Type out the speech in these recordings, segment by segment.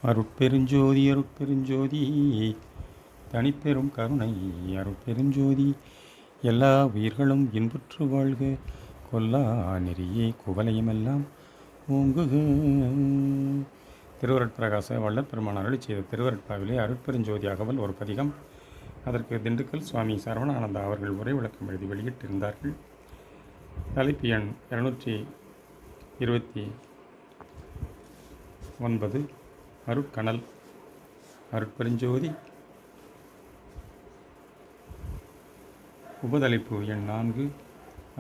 அருட்பெருஞ்சோதி அருட்பெருஞ்சோதி தனிப்பெரும் கருணை அருட்பெருஞ்சோதி எல்லா உயிர்களும் இன்புற்று வாழ்க கொல்லா நெறியே குவலயமெல்லாம் ஓங்குக. திருவருட்பிரகாச வள்ளற் பெருமான் அருளி செய்த திருவருட்பாவிலே அருட்பெருஞ்சோதி அகவல் ஒரு பதிகம். அதற்கு திண்டுக்கல் சுவாமி சரவணானந்தா அவர்கள் உரை விளக்கம் எழுதி வெளியிட்டிருந்தார்கள். தலைப்பு எண் 229. அருட்கணல். அருட்பெருஞ்சோதி. உபதலைப்பு எண் 4.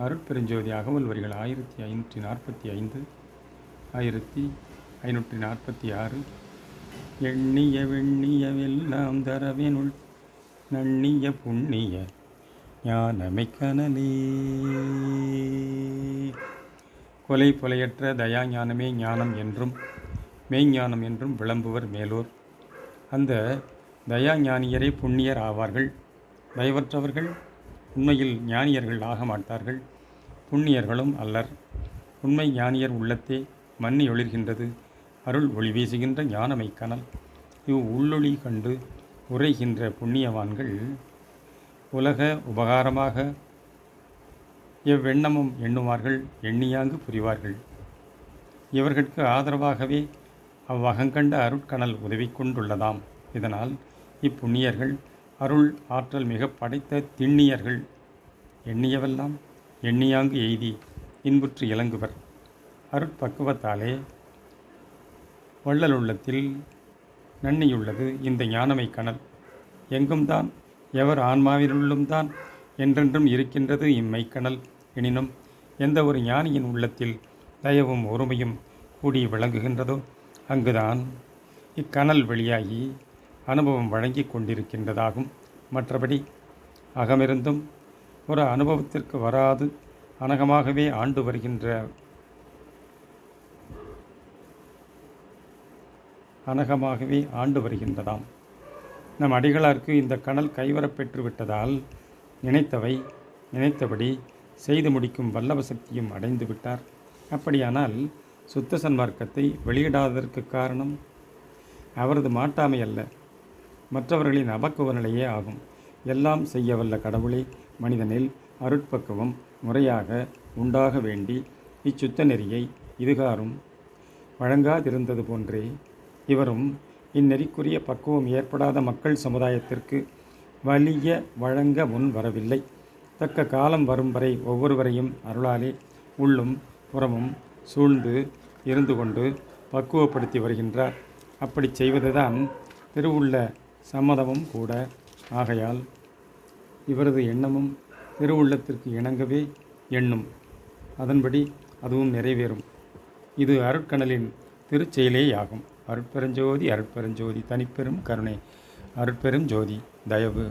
அருட்பெருஞ்சோதி அகவல் வரிகள் 1545, 1546. எண்ணிய வெண்ணியவெல்லாம் தரவேனுள் நண்ணிய புண்ணிய ஞானமைக்கனலே. கொலை கொலையற்ற தயா ஞானமே ஞானம் என்றும் மெய்ஞானம் என்றும் விளம்புவர் மேலோர். அந்த தயா ஞானியரே புண்ணியர் ஆவார்கள். தயவற்றவர்கள் உண்மையில் ஞானியர்கள் ஆக மாட்டார்கள், புண்ணியர்களும் அல்லர். உண்மை ஞானியர் உள்ளத்தே மன்னி ஒளிர்கின்றது அருள் ஒளி வீசுகின்ற ஞானமை கனல். உள்ளொளி கண்டு உரைகின்ற புண்ணியவான்கள் உலக உபகாரமாக எவ்வெண்ணமும் எண்ணுவார்கள், எண்ணியாங்கு புரிவார்கள். இவர்களுக்கு ஆதரவாகவே அவ்வகங்கண்ட அருட்கணல் உதவி கொண்டுள்ளதாம். இதனால் இப்புண்ணியர்கள் அருள் ஆற்றல் மிக படைத்த திண்ணியர்கள். எண்ணியவெல்லாம் எண்ணியாங்கு எய்தி இன்புற்று இலங்குவர். அருட்பக்குவத்தாலே வள்ளலுள்ளத்தில் நன்னியுள்ளது இந்த ஞானமை கணல். எங்கும் தான் எவர் ஆன்மாவினுள்ளும் தான் என்றென்றும் இருக்கின்றது இம்மைக்கணல். எனினும் எந்த ஒரு ஞானியின் உள்ளத்தில் தயவும் ஒருமையும் கூடி விளங்குகின்றதோ அங்குதான் இக்கணல் வெளியாகி அனுபவம் வழங்கி கொண்டிருக்கின்றதாகும். மற்றபடி அகமிருந்தும் ஒரு அனுபவத்திற்கு வராது அனகமாகவே ஆண்டு வருகின்றதாம். நம் அடிகளாருக்கு இந்த கணல் கைவரப்பெற்று விட்டதால் நினைத்தவை நினைத்தபடி செய்து முடிக்கும் வல்லவ சக்தியும் அடைந்து விட்டார். அப்படியானால் சுத்த சன்மார்க்கத்தை வெளியிடாததற்கு காரணம் அவரது மாட்டாமை அல்ல, மற்றவர்களின் அபக்குவ நிலையே ஆகும். எல்லாம் செய்ய வல்ல கடவுளே மனிதனில் அருட்பக்குவம் முறையாக உண்டாக வேண்டி இச்சுத்த நெறியை இதுகாரும் வழங்காதிருந்தது போன்றே இவரும் இந்நெறிக்குரிய பக்குவம் ஏற்படாத மக்கள் சமுதாயத்திற்கு வலிய வழங்க முன் வரவில்லை. தக்க காலம் வரும் வரை ஒவ்வொருவரையும் அருளாலே உள்ளும் புறமும் சூழ்ந்து இருந்து கொண்டு பக்குவப்படுத்தி வருகின்றார். அப்படி செய்வதுதான் திருவுள்ள சம்மதமும் கூட. ஆகையால் இவரது எண்ணமும் திருவுள்ளத்திற்கு இணங்கவே எண்ணும், அதன்படி அதுவும் நிறைவேறும். இது அருட்கணலின் திருச்செயலேயாகும். அருட்பெருஞ்சோதி அருட்பெருஞ்சோதி தனிப்பெரும் கருணை அருட்பெரும் ஜோதி தயவு.